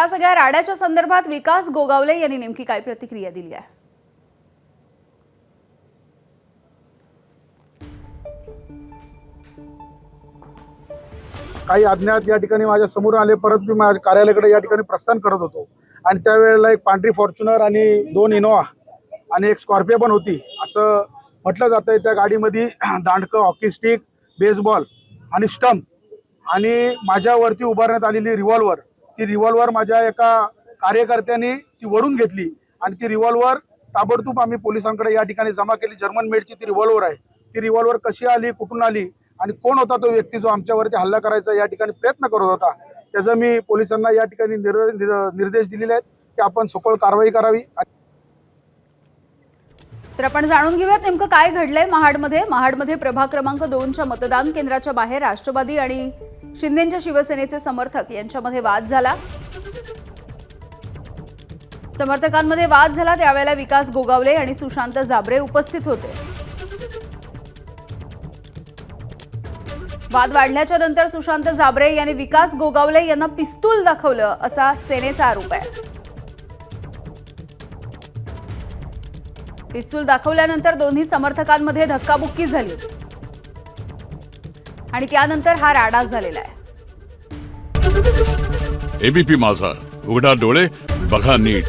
या सगळ्या राड्याच्या संदर्भात विकास गोगावले यांनी नेमकी काय प्रतिक्रिया दिली आहे? काही अज्ञात या ठिकाणी माझ्या समोर आले, परत मी माझ्या कार्यालयाकडे या ठिकाणी प्रस्थान करत होतो आणि त्यावेळेला एक पांढरी फॉर्च्युनर आणि 2 इनोवा आणि एक स्कॉर्पिओ पण होती असं म्हटलं जातंय। त्या गाडीमध्ये दांडकं, हॉकी स्टिक, बेसबॉल आणि स्टंप आणि माझ्यावरती उभारण्यात आलेली रिव्हॉल्वर, ती रिव्हॉल्वर माझ्या एका कार्यकर्त्यांनी ती वरून घेतली आणि ती रिव्हॉल्वर ताबडतोब आम्ही पोलिसांकडे या ठिकाणी जमा केली। जर्मन मेडची ती रिव्हॉल्वर आहे। ती रिव्हॉल्वर कशी आली, कुठून आली आणि कोण होता तो व्यक्ती जो आमच्यावरती हल्ला करायचा या ठिकाणी प्रयत्न करत होता, त्याचा मी पोलिसांना या ठिकाणी निर्देश दिलेले आहेत की आपण सखोल कारवाई करावी। तर आपण जाणून घेऊयात नेमकं काय घडलंय महाडमध्ये प्रभाग क्रमांक 2च्या मतदान केंद्राच्या बाहेर राष्ट्रवादी आणि शिंदेच्या शिवसेनेचे समर्थक यांच्यामध्ये वाद झाला। समर्थकांमध्ये वाद झाला त्यावेळेला विकास गोगावले आणि सुशांत जाबरे उपस्थित होते। वाद वाढल्याच्या नंतर सुशांत जाबरे यांनी विकास गोगावले यांना पिस्तूल दाखवलं असा सेनेचा आरोप आहे। पिस्तूल दाखवल्यानंतर दोन्ही समर्थकांमध्ये धक्काबुक्की झाली आणि त्यानंतर हा राडा झालेला आहे। एबीपी माझा, उघडा डोळे बघा नीट।